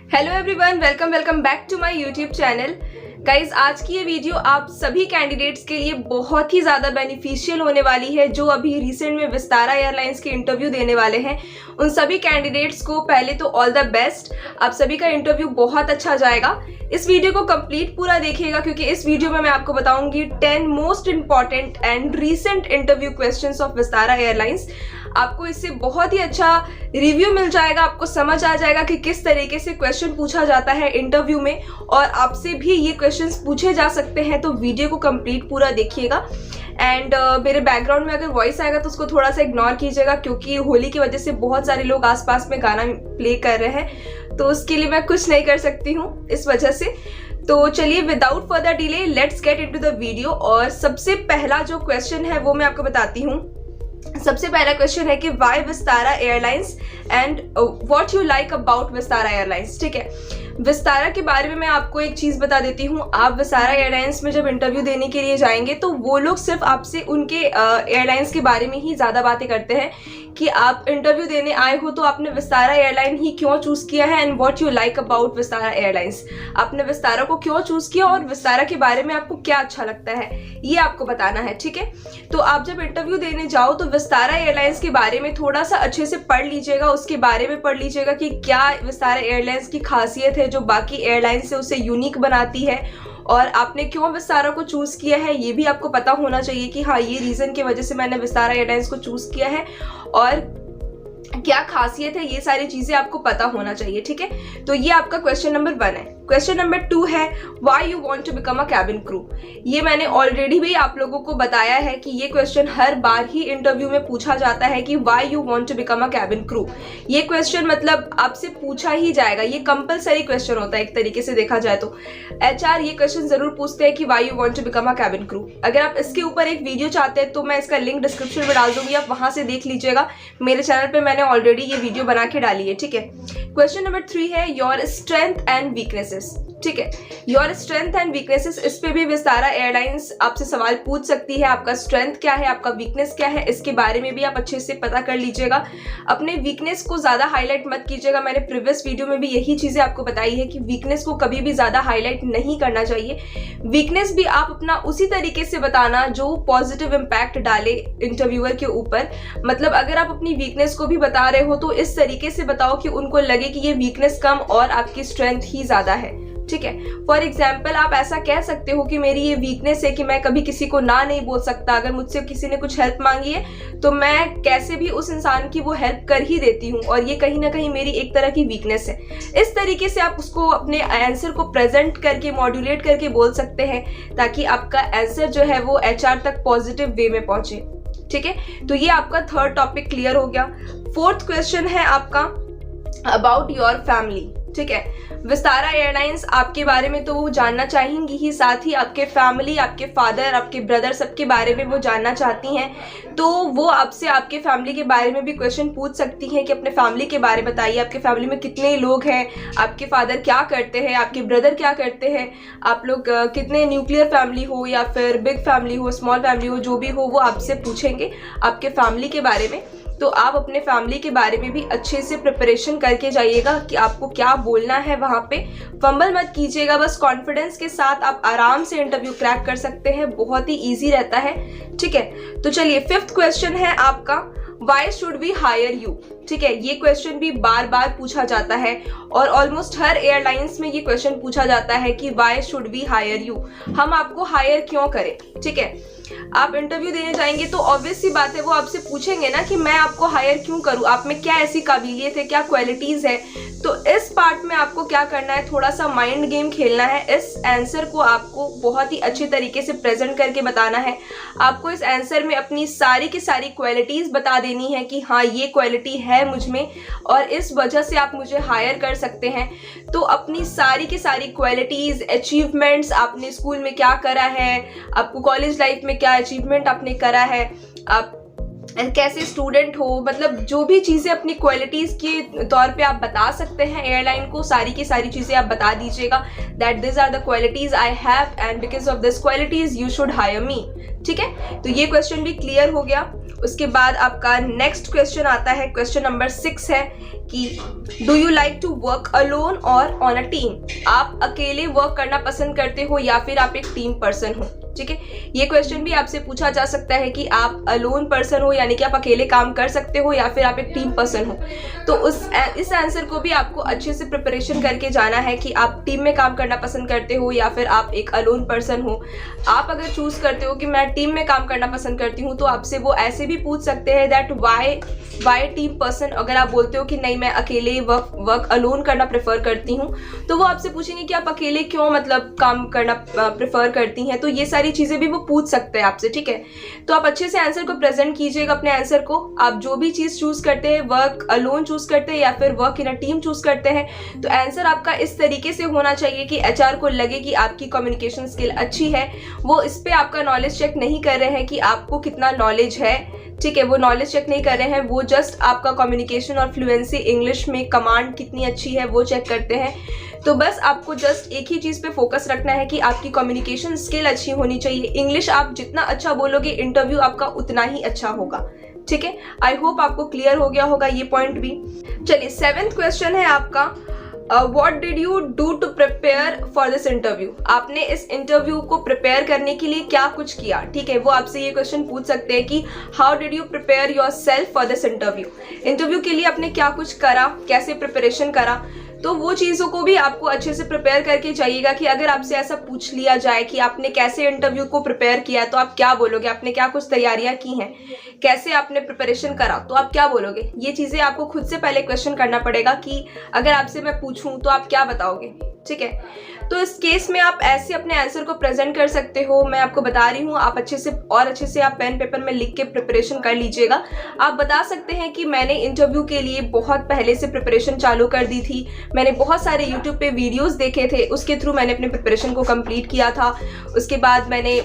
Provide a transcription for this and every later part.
Hello everyone, welcome back to my YouTube channel. Guys, आज की ये वीडियो आप सभी कैंडिडेट्स के लिए बहुत ही ज़्यादा बेनिफिशियल होने वाली है जो अभी रिसेंट में विस्तारा एयरलाइंस के इंटरव्यू देने वाले हैं। उन सभी कैंडिडेट्स को पहले तो ऑल द बेस्ट। आप सभी का इंटरव्यू बहुत अच्छा जाएगा। इस वीडियो को कंप्लीट पूरा देखिएगा क्योंकि इस वीडियो में मैं आपको बताऊंगी 10 most important and recent interview questions of Vistara airlines. आपको इससे बहुत ही अच्छा रिव्यू मिल जाएगा, आपको समझ आ जाएगा कि किस तरीके से क्वेश्चन पूछा जाता है इंटरव्यू में और आपसे भी ये क्वेश्चंस पूछे जा सकते हैं। तो वीडियो को कंप्लीट पूरा देखिएगा। एंड मेरे बैकग्राउंड में अगर वॉइस आएगा तो उसको थोड़ा सा इग्नोर कीजिएगा क्योंकि होली की वजह से बहुत सारे लोग आसपास में गाना प्ले कर रहे हैं, तो उसके लिए मैं कुछ नहीं कर सकती हूँ इस वजह से। तो चलिए without further delay let's get into the video. और सबसे पहला जो क्वेश्चन है वो मैं आपको बताती हूँ। सबसे पहला क्वेश्चन है कि why Vistara airlines and what you like about Vistara airlines. ठीक है, विस्तारा के बारे में मैं आपको एक चीज़ बता देती हूँ। आप विस्तारा एयरलाइंस में जब इंटरव्यू देने के लिए जाएंगे तो वो लोग सिर्फ आपसे उनके एयरलाइंस के बारे में ही ज़्यादा बातें करते हैं कि आप इंटरव्यू देने आए हो तो आपने विस्तारा एयरलाइन ही क्यों चूज़ किया है and what you like about Vistara airlines. आपने विस्तारा को क्यों चूज़ किया और विस्तारा के बारे में आपको क्या अच्छा लगता है, ये आपको बताना है। ठीक है, तो आप जब इंटरव्यू देने जाओ तो विस्तारा एयरलाइंस के बारे में थोड़ा सा अच्छे से पढ़ लीजिएगा, उसके बारे में पढ़ लीजिएगा कि क्या विस्तारा एयरलाइंस की खासियत है जो बाकी एयरलाइन से उसे यूनिक बनाती है और आपने क्यों विस्तारा को चूज किया है ये भी आपको पता होना चाहिए कि हाँ, ये रीजन की वजह से मैंने विस्तारा एयरलाइंस को चूज किया है और क्या खासियत है, ये सारी चीजें आपको पता होना चाहिए। ठीक है, तो ये आपका क्वेश्चन नंबर 1 है। क्वेश्चन नंबर 2 है why you want to become a cabin crew. ये मैंने ऑलरेडी भी आप लोगों को बताया है कि ये क्वेश्चन हर बार ही इंटरव्यू में पूछा जाता है कि why you want to become a cabin crew. ये क्वेश्चन मतलब आपसे पूछा ही जाएगा, ये कंपलसरी क्वेश्चन होता है एक तरीके से देखा जाए तो। HR ये क्वेश्चन जरूर पूछते हैं कि why you want to become a cabin crew. अगर आप इसके ऊपर एक वीडियो चाहते हैं तो मैं इसका लिंक डिस्क्रिप्शन में डाल दूंगी, आप वहां से देख लीजिएगा। मेरे चैनल पर मैंने ऑलरेडी ये वीडियो बना के डाली है। ठीक है, क्वेश्चन नंबर 3 है योर स्ट्रेंथ एंड वीकनेसेस। ठीक है, योर स्ट्रेंथ एंड वीकनेसेस, इस पे भी विस्तारा एयरलाइंस आपसे सवाल पूछ सकती है। आपका स्ट्रेंथ क्या है, आपका वीकनेस क्या है, इसके बारे में भी आप अच्छे से पता कर लीजिएगा। अपने वीकनेस को ज्यादा हाईलाइट मत कीजिएगा। मैंने प्रीवियस वीडियो में भी यही चीजें आपको बताई है कि वीकनेस को कभी भी ज्यादा हाईलाइट नहीं करना चाहिए। वीकनेस भी आप अपना उसी तरीके से बताना जो पॉजिटिव इम्पैक्ट डाले इंटरव्यूअर के ऊपर। मतलब अगर आप अपनी वीकनेस को भी बता रहे हो तो इस तरीके से बताओ कि उनको लगे कि ये वीकनेस कम और आपकी स्ट्रेंथ ही ज्यादा है। ठीक है, फॉर एग्जाम्पल आप ऐसा कह सकते हो कि मेरी ये वीकनेस है कि मैं कभी किसी को ना नहीं बोल सकता। अगर मुझसे किसी ने कुछ हेल्प मांगी है तो मैं कैसे भी उस इंसान की वो हेल्प कर ही देती हूँ और ये कहीं ना कहीं मेरी एक तरह की वीकनेस है। इस तरीके से आप उसको अपने आंसर को प्रेजेंट करके मॉड्यूलेट करके बोल सकते हैं ताकि आपका आंसर जो है वो HR तक पॉजिटिव वे में पहुंचे। ठीक है, तो ये आपका थर्ड टॉपिक क्लियर हो गया। फोर्थ क्वेश्चन है आपका अबाउट योर फैमिली। ठीक है, विस्तारा एयरलाइंस आपके बारे में तो वो जानना चाहेंगी ही, साथ ही आपके फैमिली, आपके फादर, आपके ब्रदर, सबके बारे में वो जानना चाहती हैं। तो वो आपसे आपके फैमिली के बारे में भी क्वेश्चन पूछ सकती हैं कि अपने फैमिली के बारे में बताइए, आपके फैमिली में कितने लोग हैं, आपके फादर क्या करते हैं, आपके ब्रदर क्या करते हैं, आप लोग कितने न्यूक्लियर फैमिली हो या फिर बिग फैमिली हो, स्मॉल फैमिली हो, जो भी हो वो आपसे पूछेंगे आपके फैमिली के बारे में। तो आप अपने फैमिली के बारे में भी अच्छे से प्रिपरेशन करके जाइएगा कि आपको क्या बोलना है वहाँ पे। फंबल मत कीजिएगा, बस कॉन्फिडेंस के साथ आप आराम से इंटरव्यू क्रैक कर सकते हैं, बहुत ही इजी रहता है। ठीक है, तो चलिए 5th क्वेश्चन है आपका why should we hire you. ठीक है, ये क्वेश्चन भी बार बार पूछा जाता है और ऑलमोस्ट हर एयरलाइंस में ये क्वेश्चन पूछा जाता है कि why should we hire you, हम आपको हायर क्यों करें। ठीक है, आप इंटरव्यू देने जाएंगे तो ऑब्वियस सी बात है वो आपसे पूछेंगे ना कि मैं आपको हायर क्यों करूं, आप में क्या ऐसी काबिलियत है, क्या क्वालिटीज है। तो इस पार्ट में आपको क्या करना है, थोड़ा सा माइंड गेम खेलना है। इस आंसर को आपको बहुत ही अच्छे तरीके से प्रेजेंट करके बताना है। आपको इस आंसर में अपनी सारी की सारी क्वालिटीज बता देनी है कि हाँ, ये क्वालिटी है मुझ में और इस वजह से आप मुझे हायर कर सकते हैं। तो अपनी सारी की सारी क्वालिटीज, अचीवमेंट्स, आपने स्कूल में क्या करा है, आपको कॉलेज लाइफ में क्या अचीवमेंट आपने करा है, आप कैसे स्टूडेंट हो, मतलब जो भी चीज़ें अपनी क्वालिटीज़ के तौर पे आप बता सकते हैं एयरलाइन को, सारी की सारी चीज़ें आप बता दीजिएगा that this are the qualities I have and because of this qualities you should hire me. ठीक है, तो ये क्वेश्चन भी क्लियर हो गया। उसके बाद आपका नेक्स्ट क्वेश्चन आता है, क्वेश्चन नंबर 6 है कि do you like to work alone और ऑन अ टीम? आप अकेले वर्क करना पसंद करते हो या फिर आप एक टीम पर्सन हो? ठीक है, ये क्वेश्चन भी आपसे पूछा जा सकता है कि आप अलोन पर्सन हो यानी कि आप अकेले काम कर सकते हो या फिर आप एक टीम पर्सन हो। तो इस आंसर को भी आपको अच्छे से प्रिपरेशन करके जाना है कि आप टीम में काम करना पसंद करते हो या फिर आप एक अलोन पर्सन हो। आप अगर चूज करते हो कि मैं टीम में काम करना पसंद करती हूँ तो आपसे वो ऐसे भी पूछ सकते हैं दैट वाई टीम पर्सन। अगर आप बोलते हो कि नहीं मैं अकेले वर्क अलोन करना प्रेफर करती हूँ तो वो आपसे पूछेंगे कि आप अकेले क्यों मतलब काम करना प्रेफर करती हैं। तो ये सारी चीजें भी वो पूछ सकते हैं आपसे। ठीक है, तो आप अच्छे से आंसर को प्रेजेंट कीजिएगा अपने आंसर को। आप जो भी चीज चूज करते हैं, वर्क अलोन चूज करते हैं या फिर work in a team choose करते हैं, तो आंसर आपका इस तरीके से होना चाहिए कि एचआर को लगे कि आपकी कम्युनिकेशन स्किल अच्छी है। वो इस पे आपका नॉलेज चेक नहीं कर रहे हैं कि आपको कितना नॉलेज है। ठीक है, वो नॉलेज चेक नहीं कर रहे हैं, वो जस्ट आपका कम्युनिकेशन और फ्लुएंसी इंग्लिश में कमांड कितनी अच्छी है वो चेक करते हैं। तो बस आपको जस्ट एक ही चीज़ पे फोकस रखना है कि आपकी कम्युनिकेशन स्किल अच्छी होनी चाहिए। इंग्लिश आप जितना अच्छा बोलोगे इंटरव्यू आपका उतना ही अच्छा होगा। ठीक है, आई होप आपको क्लियर हो गया होगा ये पॉइंट भी। चलिए 7th क्वेश्चन है आपका, What did you do to prepare for this interview? आपने इस इंटरव्यू को प्रिपेयर करने के लिए क्या कुछ किया? ठीक है, वो आपसे ये क्वेश्चन पूछ सकते हैं कि How did you prepare yourself for this interview? Interview के लिए आपने क्या कुछ करा, कैसे प्रिपरेशन करा? तो वो चीज़ों को भी आपको अच्छे से प्रिपेयर करके जाइएगा कि अगर आपसे ऐसा पूछ लिया जाए कि आपने कैसे इंटरव्यू को प्रिपेयर किया तो आप क्या बोलोगे, आपने क्या कुछ तैयारियां की हैं, कैसे आपने प्रिपरेशन करा तो आप क्या बोलोगे। ये चीज़ें आपको खुद से पहले क्वेश्चन करना पड़ेगा कि अगर आपसे मैं पूछूं तो आप क्या बताओगे। ठीक है, तो इस केस में आप ऐसे अपने आंसर को प्रेजेंट कर सकते हो। मैं आपको बता रही हूँ, आप अच्छे से आप पेन पेपर में लिख के प्रिपरेशन कर लीजिएगा। आप बता सकते हैं कि मैंने इंटरव्यू के लिए बहुत पहले से प्रिपरेशन चालू कर दी थी, मैंने बहुत सारे यूट्यूब पे वीडियोस देखे थे, उसके थ्रू मैंने अपने प्रिपरेशन को कंप्लीट किया था। उसके बाद मैंने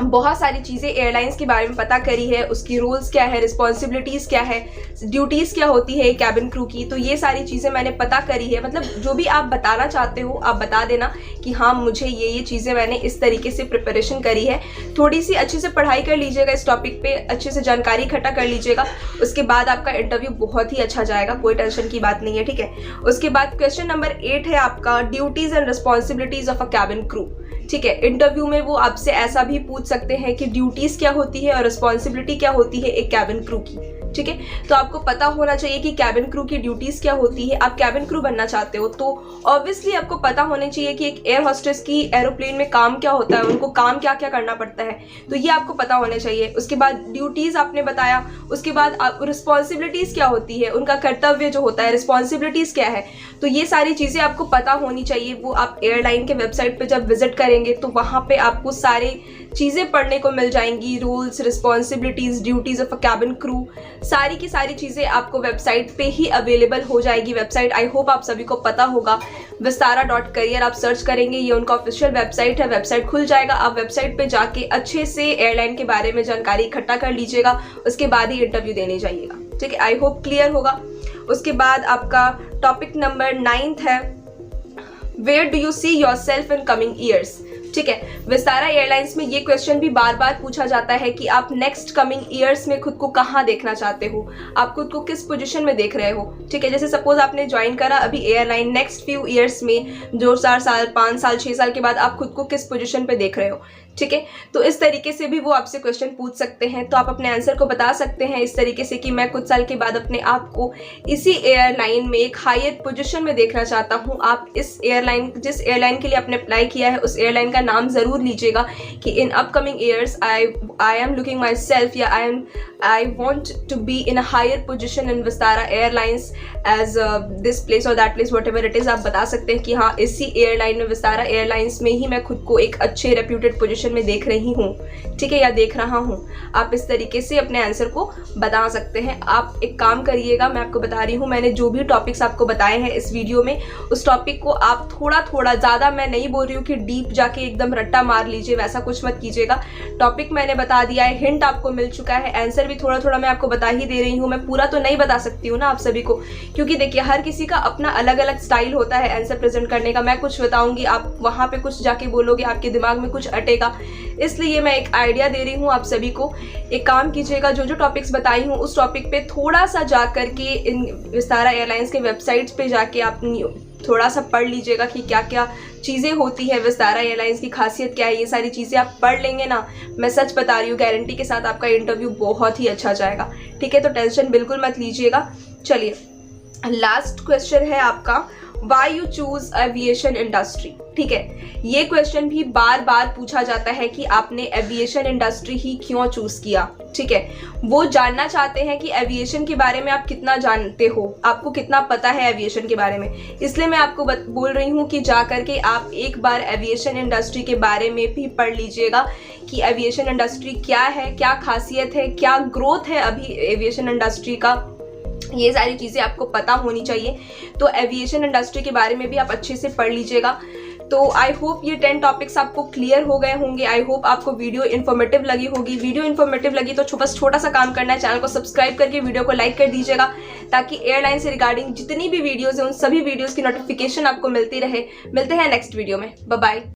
बहुत सारी चीज़ें एयरलाइंस के बारे में पता करी है, उसकी रूल्स क्या है, रिस्पॉन्सिबिलिटीज़ क्या है, ड्यूटीज़ क्या होती है कैबिन क्रू की। तो ये सारी चीज़ें मैंने पता करी है। मतलब जो भी आप बताना चाहते हो आप बता देना कि हाँ मुझे ये चीज़ें मैंने इस तरीके से प्रिपरेशन करी है। थोड़ी सी अच्छे से पढ़ाई कर लीजिएगा, इस टॉपिक पे अच्छे से जानकारी इकट्ठा कर लीजिएगा। उसके बाद आपका इंटरव्यू बहुत ही अच्छा जाएगा, कोई टेंशन की बात नहीं है। ठीक है, उसके बाद क्वेश्चन नंबर 8 है आपका, duties and responsibilities of a cabin crew. ठीक है, इंटरव्यू में वो आपसे ऐसा भी पूछ सकते हैं कि ड्यूटीज क्या होती है और रिस्पॉन्सिबिलिटी क्या होती है एक कैबिन क्रू की। ठीक है, तो आपको पता होना चाहिए कि कैबिन क्रू की ड्यूटीज क्या होती है। आप कैबिन क्रू बनना चाहते हो तो ऑब्वियसली आपको पता होना चाहिए कि एक एयर होस्टेस की एरोप्लेन में काम क्या होता है, उनको काम क्या क्या करना पड़ता है, तो ये आपको पता होना चाहिए। उसके बाद ड्यूटीज आपने बताया, उसके बाद रिस्पॉन्सिबिलिटीज क्या होती है, उनका कर्तव्य जो होता है, रिस्पॉन्सिबिलिटीज क्या है, तो ये सारी चीज़ें आपको पता होनी चाहिए। वो आप एयरलाइन के वेबसाइट पे जब विजिट करेंगे तो वहाँ पे आपको सारी चीज़ें पढ़ने को मिल जाएंगी, rules, responsibilities, duties of a cabin crew, सारी की सारी चीज़ें आपको वेबसाइट पे ही अवेलेबल हो जाएगी। वेबसाइट आई होप आप सभी को पता होगा, vistara.career आप सर्च करेंगे, ये उनका ऑफिशियल वेबसाइट है। वेबसाइट खुल जाएगा, आप वेबसाइट पे जाके अच्छे से एयरलाइन के बारे में जानकारी इकट्ठा कर लीजिएगा, उसके बाद ही इंटरव्यू देने जाइएगा। ठीक है, आई होप क्लियर होगा। उसके बाद आपका टॉपिक नंबर 9 है, where do you see yourself in coming years. ठीक है, विस्तारा एयरलाइंस में ये क्वेश्चन भी बार बार पूछा जाता है कि आप नेक्स्ट कमिंग ईयर्स में खुद को कहाँ देखना चाहते हो, आप खुद को किस पोजीशन में देख रहे हो। ठीक है, जैसे सपोज आपने ज्वाइन करा अभी एयरलाइन, नेक्स्ट फ्यू ईयर्स में जो 4 साल 5 साल 6 साल के बाद आप खुद को किस पोजीशन पे देख रहे हो। ठीक है, तो इस तरीके से भी वो आपसे क्वेश्चन पूछ सकते हैं। तो आप अपने आंसर को बता सकते हैं इस तरीके से कि मैं कुछ साल के बाद अपने आप को इसी एयरलाइन में एक हायर पोजीशन में देखना चाहता हूँ। आप इस एयरलाइन, जिस एयरलाइन के लिए आपने अप्लाई किया है उस एयरलाइन का नाम जरूर लीजिएगा कि in upcoming years I am looking myself या I want to be in a higher position in Vistara airlines as this place और that place, whatever it is. आप बता सकते हैं कि हाँ इसी एयरलाइन में, विस्तारा एयरलाइंस में ही मैं खुद को एक अच्छे रेप्यूटेड पोजीशन में देख रही हूँ। ठीक है, या देख रहा हूँ। आप इस तरीके से अपने आंसर को बता सकते हैं। आप एक काम करिएगा, मैं आपको बता रही हूँ, मैंने जो भी टॉपिक्स आपको बताए हैं इस वीडियो में, उस टॉपिक को आप थोड़ा थोड़ा, ज़्यादा मैं नहीं बोल रही हूँ कि डीप जाके एकदम रट्टा मार लीजिए, वैसा कुछ मत कीजिएगा। टॉपिक मैंने बता दिया है, हिंट आपको मिल चुका है, आंसर भी थोड़ा थोड़ा मैं आपको बता ही दे रही हूँ। मैं पूरा तो नहीं बता सकती हूँ ना आप सभी को, क्योंकि देखिए हर किसी का अपना अलग अलग स्टाइल होता है आंसर प्रेजेंट करने का। मैं कुछ बताऊंगी, आप वहाँ पे कुछ जाके बोलोगे, आपके दिमाग में कुछ अटेगा, होगा, इसलिए मैं एक आइडिया दे रही हूँ आप सभी को। एक काम कीजिएगा, जो जो टॉपिक्स बताई हूँ उस टॉपिक पे थोड़ा सा जा करके इन विस्तारा एयरलाइंस के वेबसाइट्स पे जाके आप थोड़ा सा पढ़ लीजिएगा कि क्या क्या चीज़ें होती है, विस्तारा एयरलाइंस की खासियत क्या है। ये सारी चीज़ें आप पढ़ लेंगे ना, मैं सच बता रही हूँ, गारंटी के साथ आपका इंटरव्यू बहुत ही अच्छा जाएगा। ठीक है, तो टेंशन बिल्कुल मत लीजिएगा। चलिए, लास्ट क्वेश्चन है आपका, why you choose aviation industry. ठीक है, ये क्वेश्चन भी बार बार पूछा जाता है कि आपने एविएशन इंडस्ट्री ही क्यों चूज किया। ठीक है, वो जानना चाहते हैं कि एविएशन के बारे में आप कितना जानते हो, आपको कितना पता है एविएशन के बारे में। इसलिए मैं आपको बोल रही हूँ कि जा करके आप एक बार एविएशन इंडस्ट्री के बारे में भी पढ़ लीजिएगा कि एविएशन इंडस्ट्री क्या है, क्या खासियत है, क्या ग्रोथ है अभी एविएशन इंडस्ट्री का। ये सारी चीज़ें आपको पता होनी चाहिए। तो एविएशन इंडस्ट्री के बारे में भी आप अच्छे से पढ़ लीजिएगा। तो आई होप ये 10 टॉपिक्स आपको क्लियर हो गए होंगे। आई होप आपको वीडियो इन्फॉर्मेटिव लगी होगी। वीडियो इन्फॉर्मेटिव लगी तो बस छोटा सा काम करना है, चैनल को सब्सक्राइब करके वीडियो को लाइक कर दीजिएगा, ताकि एयरलाइन से रिगार्डिंग जितनी भी वीडियोज़ हैं उन सभी वीडियोज़ की नोटिफिकेशन आपको मिलती रहे। मिलते हैं नेक्स्ट वीडियो में, बाय बाय।